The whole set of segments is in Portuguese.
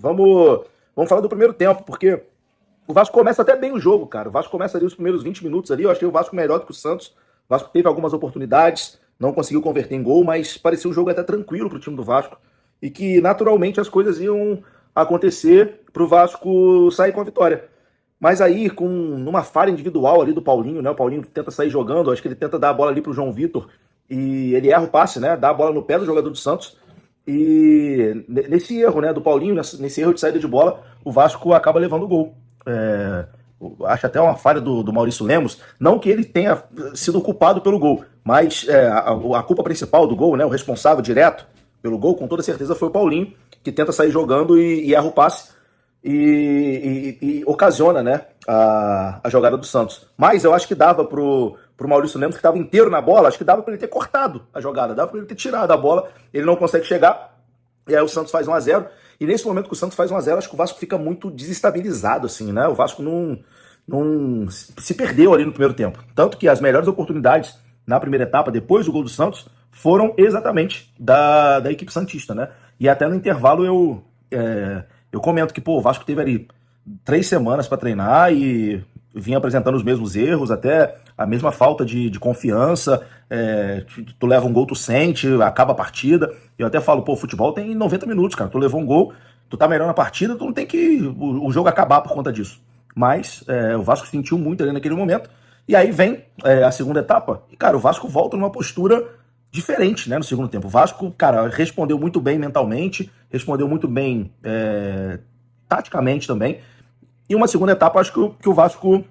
Vamos falar do primeiro tempo, porque o Vasco começa até bem o jogo, cara. O Vasco começa ali os primeiros 20 minutos ali, eu achei o Vasco melhor do que o Santos. O Vasco teve algumas oportunidades, não conseguiu converter em gol, mas parecia um jogo até tranquilo pro time do Vasco. E que naturalmente as coisas iam acontecer pro Vasco sair com a vitória. Mas aí, numa falha individual ali do Paulinho, né? O Paulinho tenta sair jogando, acho que ele tenta dar a bola ali pro João Vitor. E ele erra o passe, né? Dá a bola no pé do jogador do Santos. E nesse erro, né, do Paulinho, nesse erro de saída de bola, o Vasco acaba levando o gol. Acho até uma falha do Maurício Lemos, não que ele tenha sido culpado pelo gol, mas a culpa principal do gol, né, o responsável direto pelo gol, com toda certeza foi o Paulinho, que tenta sair jogando e erra o passe e ocasiona, né, a jogada do Santos. Mas eu acho que dava pro Maurício Lemos, que estava inteiro na bola, acho que dava para ele ter cortado a jogada, dava para ele ter tirado a bola, ele não consegue chegar, e aí o Santos faz 1-0, e nesse momento que o Santos faz 1-0, acho que o Vasco fica muito desestabilizado, assim, né, o Vasco não se perdeu ali no primeiro tempo, tanto que as melhores oportunidades na primeira etapa, depois do gol do Santos, foram exatamente da equipe santista, né, e até no intervalo eu comento que, o Vasco teve ali 3 semanas para treinar e vinha apresentando os mesmos erros, até a mesma falta de confiança, tu leva um gol, tu sente, acaba a partida. Eu até falo, o futebol tem 90 minutos, cara, tu levou um gol, tu tá melhor na partida, tu não tem que o jogo acabar por conta disso. Mas o Vasco sentiu muito ali naquele momento, e aí vem a segunda etapa, e cara, o Vasco volta numa postura diferente, né, no segundo tempo. O Vasco, cara, respondeu muito bem mentalmente, respondeu muito bem taticamente também. E uma segunda etapa, acho que o Vasco,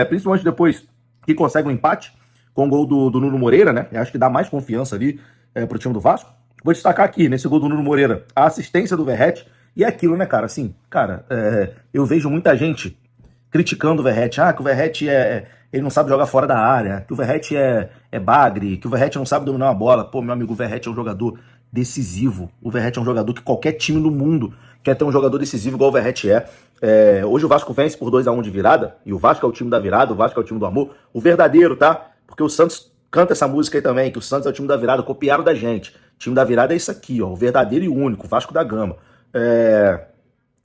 principalmente depois que consegue um empate com o gol do Nuno Moreira, né? Acho que dá mais confiança ali pro time do Vasco. Vou destacar aqui, nesse gol do Nuno Moreira, a assistência do Verratti. E é aquilo, né, cara? Assim, cara, eu vejo muita gente criticando o Verratti. Que o Verratti ele não sabe jogar fora da área, que o Verratti é bagre, que o Verratti não sabe dominar uma bola. Pô, meu amigo, o Verratti é um jogador decisivo. O Verratti é um jogador que qualquer time no mundo quer ter um jogador decisivo igual o Verratti é. Hoje o Vasco vence por 2-1 de virada, e o Vasco é o time da virada, o Vasco é o time do amor, o verdadeiro, tá? Porque o Santos canta essa música aí também, que o Santos é o time da virada, copiaram da gente. O time da virada é isso aqui, ó, o verdadeiro e único, o Vasco da Gama.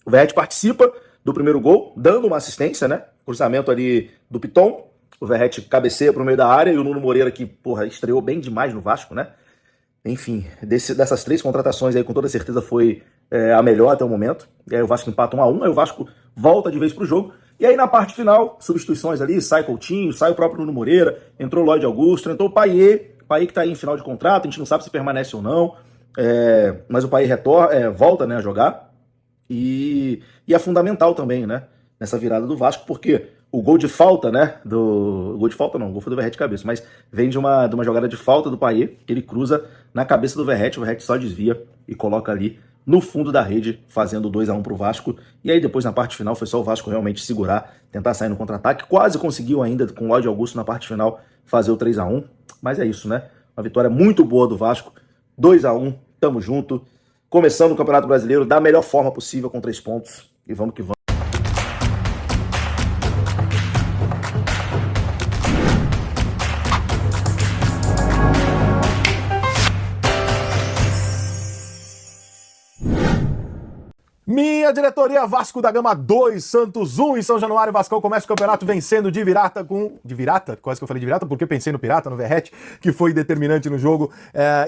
O Verratti participa do primeiro gol, dando uma assistência, né? Cruzamento ali do Piton, o Verratti cabeceia pro meio da área, e o Nuno Moreira, que, estreou bem demais no Vasco, né? Enfim, dessas 3 contratações aí, com toda certeza foi a melhor até o momento. E aí o Vasco empata 1-1, aí o Vasco volta de vez pro jogo. E aí na parte final, substituições ali, sai Coutinho, sai o próprio Nuno Moreira, entrou Lloyd Augusto, entrou o Payet que tá aí em final de contrato, a gente não sabe se permanece ou não, mas o Payet volta, né, a jogar. E é fundamental também, né, nessa virada do Vasco, porque o gol de falta, né, o gol de falta não, o gol foi do Verratti de cabeça, mas vem de uma jogada de falta do Payet, que ele cruza na cabeça do Verratti, o Verratti só desvia e coloca ali no fundo da rede, fazendo 2-1 pro Vasco. E aí depois na parte final foi só o Vasco realmente segurar, tentar sair no contra-ataque, quase conseguiu ainda com o Lloyd Augusto na parte final fazer o 3-1, mas é isso, né, uma vitória muito boa do Vasco, 2-1, tamo junto, começando o Campeonato Brasileiro da melhor forma possível com 3 pontos, e vamos que vamos. Minha diretoria, Vasco da Gama 2, Santos 1 em São Januário. Vascão começa o campeonato vencendo de virata De virata? Quase que eu falei de virata, porque pensei no Pirata, no Verratti, que foi determinante no jogo.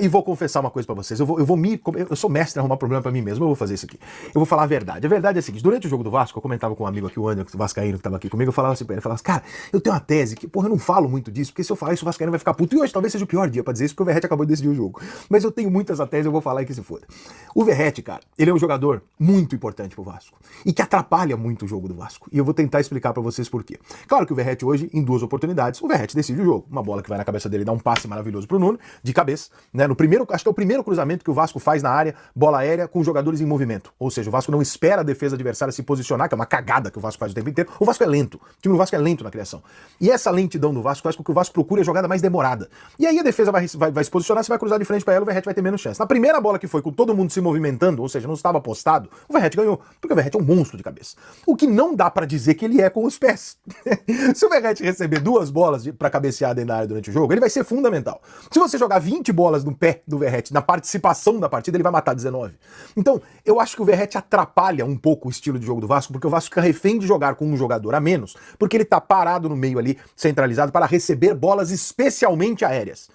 E vou confessar uma coisa pra vocês. Eu sou mestre em arrumar problema pra mim mesmo, eu vou fazer isso aqui. Eu vou falar a verdade. A verdade é a seguinte, durante o jogo do Vasco, eu comentava com um amigo aqui, o Anderson, o vascaíno, que tava aqui comigo, eu falava assim pra ele, cara, eu tenho uma tese que, eu não falo muito disso, porque se eu falar isso, o vascaíno vai ficar puto. E hoje talvez seja o pior dia pra dizer isso, porque o Verratti acabou de decidir o jogo. Mas eu tenho muitas tese, eu vou falar aí que se foda. O Verratti, cara, ele é um jogador muito importante pro Vasco. E que atrapalha muito o jogo do Vasco. E eu vou tentar explicar pra vocês por quê. Claro que o Verratti hoje, em 2 oportunidades, o Verratti decide o jogo. Uma bola que vai na cabeça dele, dá um passe maravilhoso pro Nuno, de cabeça, né? Acho que é o primeiro cruzamento que o Vasco faz na área, bola aérea, com jogadores em movimento. Ou seja, o Vasco não espera a defesa adversária se posicionar, que é uma cagada que o Vasco faz o tempo inteiro. O Vasco é lento. O time do Vasco é lento na criação. E essa lentidão do Vasco faz com que o Vasco procure a jogada mais demorada. E aí a defesa vai se posicionar, se vai cruzar de frente pra ela, o Verratti vai ter menos chance. Na primeira bola que foi com todo mundo se movimentando, ou seja, não estava postado, o Verratti ganhou, porque o Verratti é um monstro de cabeça. O que não dá pra dizer que ele é com os pés. Se o Verratti receber 2 bolas pra cabecear dentro da área durante o jogo, ele vai ser fundamental. Se você jogar 20 bolas no pé do Verratti na participação da partida, ele vai matar 19. Então, eu acho que o Verratti atrapalha um pouco o estilo de jogo do Vasco, porque o Vasco fica refém de jogar com um jogador a menos, porque ele tá parado no meio ali, centralizado, para receber bolas especialmente aéreas.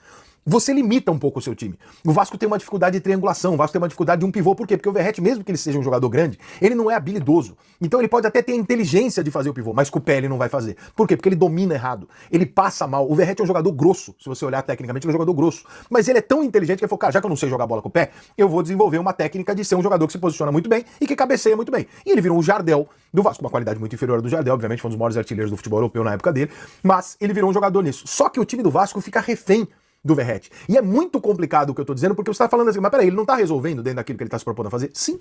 Você limita um pouco o seu time. O Vasco tem uma dificuldade de triangulação, o Vasco tem uma dificuldade de um pivô. Por quê? Porque o Verratti, mesmo que ele seja um jogador grande, ele não é habilidoso. Então ele pode até ter a inteligência de fazer o pivô, mas com o pé ele não vai fazer. Por quê? Porque ele domina errado. Ele passa mal. O Verratti é um jogador grosso. Se você olhar tecnicamente, ele é um jogador grosso. Mas ele é tão inteligente que ele falou, cara, já que eu não sei jogar bola com o pé, eu vou desenvolver uma técnica de ser um jogador que se posiciona muito bem e que cabeceia muito bem. E ele virou um Jardel do Vasco, uma qualidade muito inferior à do Jardel, obviamente foi um dos maiores artilheiros do futebol europeu na época dele, mas ele virou um jogador nisso. Só que o time do Vasco fica refém do Verratti. E é muito complicado o que eu tô dizendo, porque você tá falando assim, mas peraí, ele não tá resolvendo dentro daquilo que ele tá se propondo a fazer? Sim.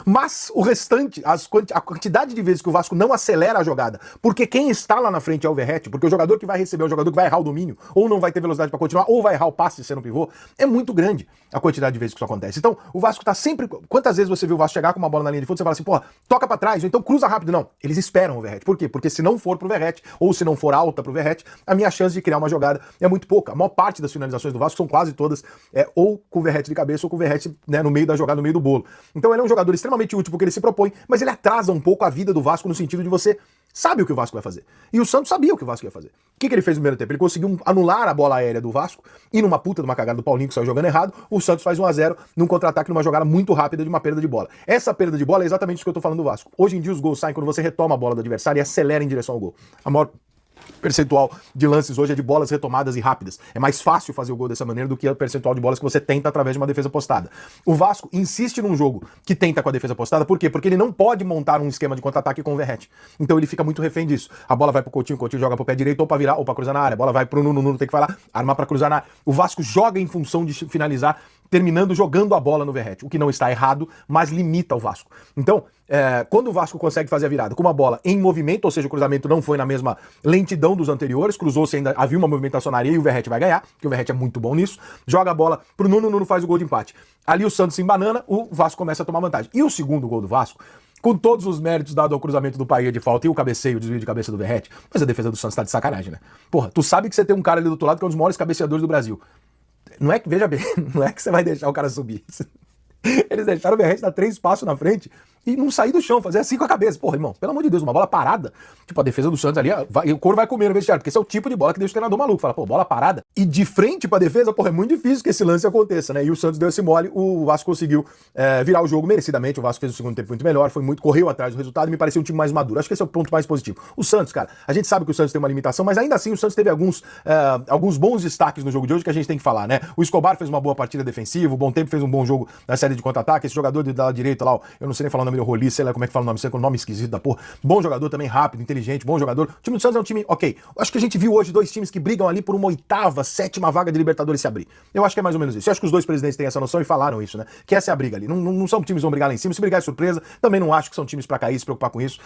Mas o restante, a quantidade de vezes que o Vasco não acelera a jogada, porque quem está lá na frente é o Verratti, porque o jogador que vai receber é o jogador que vai errar o domínio, ou não vai ter velocidade para continuar, ou vai errar o passe sendo pivô, é muito grande a quantidade de vezes que isso acontece. Então, o Vasco tá sempre... Quantas vezes você viu o Vasco chegar com uma bola na linha de fundo, você fala assim, porra, toca para trás, ou então cruza rápido. Não, eles esperam o Verratti. Por quê? Porque se não for pro Verratti, ou se não for alta pro Verratti, a minha chance de criar uma jogada é muito pouca. A maior parte das finalizações do Vasco são quase todas ou com o Verratti de cabeça, ou com o Verratti, né, no meio da jogada, no meio do bolo. Então ele é um jogador extremamente útil porque ele se propõe, mas ele atrasa um pouco a vida do Vasco no sentido de você sabe o que o Vasco vai fazer. E o Santos sabia o que o Vasco ia fazer. O que ele fez no primeiro tempo? Ele conseguiu anular a bola aérea do Vasco e numa puta de uma cagada do Paulinho que saiu jogando errado, o Santos faz 1-0 num contra-ataque, numa jogada muito rápida de uma perda de bola. Essa perda de bola é exatamente isso que eu tô falando do Vasco. Hoje em dia os gols saem quando você retoma a bola do adversário e acelera em direção ao gol. A maior percentual de lances hoje é de bolas retomadas e rápidas. É mais fácil fazer o gol dessa maneira do que o percentual de bolas que você tenta através de uma defesa postada. O Vasco insiste num jogo que tenta com a defesa postada, por quê? Porque ele não pode montar um esquema de contra-ataque com o Verratti. Então ele fica muito refém disso. A bola vai pro Coutinho, o Coutinho joga pro pé direito ou pra virar ou pra cruzar na área. A bola vai pro Nuno, o Nuno tem que falar, armar pra cruzar na área. O Vasco joga em função de finalizar, terminando jogando a bola no Verratti, o que não está errado, mas limita o Vasco. Então, quando o Vasco consegue fazer a virada com uma bola em movimento, ou seja, o cruzamento não foi na mesma lentidão dos anteriores, cruzou-se ainda, havia uma movimentação na área e o Verratti vai ganhar, porque o Verratti é muito bom nisso, joga a bola pro Nuno, o Nuno faz o gol de empate. Ali o Santos se embanana, o Vasco começa a tomar vantagem. E o segundo gol do Vasco, com todos os méritos dados ao cruzamento do Paia de falta e o cabeceio, o desvio de cabeça do Verratti, mas a defesa do Santos tá de sacanagem, né? Porra, tu sabe que você tem um cara ali do outro lado que é um dos maiores cabeceadores do Brasil. Não é que, veja bem, não é que você vai deixar o cara subir. Eles deixaram o Verratti dar 3 passos na frente e não sair do chão, fazer assim com a cabeça. Porra, irmão, pelo amor de Deus, uma bola parada. Tipo, a defesa do Santos ali, o couro vai comer no vestiário, porque esse é o tipo de bola que deixa o treinador maluco. Fala, pô, bola parada. E de frente pra defesa, porra, é muito difícil que esse lance aconteça, né? E o Santos deu esse mole, o Vasco conseguiu virar o jogo merecidamente. O Vasco fez o segundo tempo muito melhor, correu atrás do resultado e me pareceu um time mais maduro. Acho que esse é o ponto mais positivo. O Santos, cara, a gente sabe que o Santos tem uma limitação, mas ainda assim o Santos teve alguns bons destaques no jogo de hoje que a gente tem que falar, né? O Escobar fez uma boa partida defensiva, o Bom Tempo fez um bom jogo na série de contra-ataque, esse jogador de lado direito lá, eu não sei nem falar o nome do Roli, sei lá como é que fala o nome, sei com o nome esquisito da porra. Bom jogador também, rápido, inteligente, bom jogador. O time do Santos é um time, ok. Acho que a gente viu hoje 2 times que brigam ali por uma 8ª, 7ª vaga de Libertadores se abrir. Eu acho que é mais ou menos isso. Eu acho que os 2 presidentes têm essa noção e falaram isso, né? Que essa é a briga ali. Não são times que vão brigar lá em cima, se brigar é surpresa. Também não acho que são times pra cair, se preocupar com isso.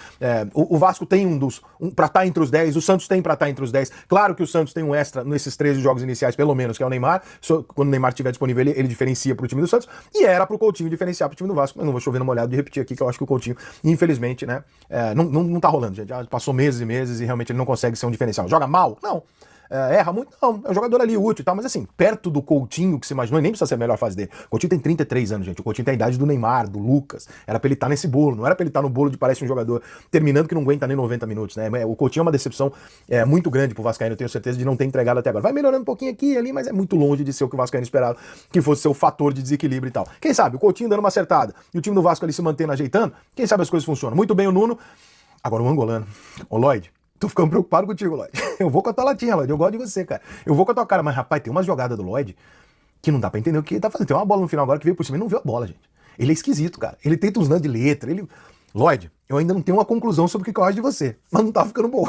O Vasco tem pra estar entre os 10, o Santos tem pra estar entre os 10. Claro que o Santos tem um extra nesses 13 jogos iniciais, pelo menos, que é o Neymar. Quando o Neymar estiver disponível, ele diferencia pro time do Santos. E era pro Coutinho diferenciar pro time do Vasco. Eu não vou chover numa olhada de repetir aqui, que eu acho que o Coutinho, infelizmente, né, não tá rolando, gente. Já passou meses e meses e realmente ele não consegue ser um diferencial. Joga mal? Não. Erra muito? Não. É um jogador ali útil e tal, mas assim, perto do Coutinho que se imaginou, e nem precisa ser a melhor fase dele. O Coutinho tem 33 anos, gente. O Coutinho tem a idade do Neymar, do Lucas. Era pra ele estar nesse bolo, não era pra ele estar no bolo de parece um jogador terminando que não aguenta nem 90 minutos, né? O Coutinho é uma decepção muito grande pro Vascaíno, eu tenho certeza de não ter entregado até agora. Vai melhorando um pouquinho aqui e ali, mas é muito longe de ser o que o Vascaíno esperava, que fosse ser o fator de desequilíbrio e tal. Quem sabe, o Coutinho dando uma acertada e o time do Vasco ali se mantendo, ajeitando, quem sabe as coisas funcionam. Muito bem o Nuno. Agora o angolano. Ô Lloyd, tô ficando preocupado contigo, Lloyd. Eu vou com a tua latinha, Lloyd. Eu gosto de você, cara. Eu vou com a tua cara. Mas, rapaz, tem uma jogada do Lloyd que não dá pra entender o que ele tá fazendo. Tem uma bola no final agora que veio por cima e não viu a bola, gente. Ele é esquisito, cara. Ele tenta uns lances de letra. Lloyd, eu ainda não tenho uma conclusão sobre o que eu acho de você. Mas não tá ficando bom.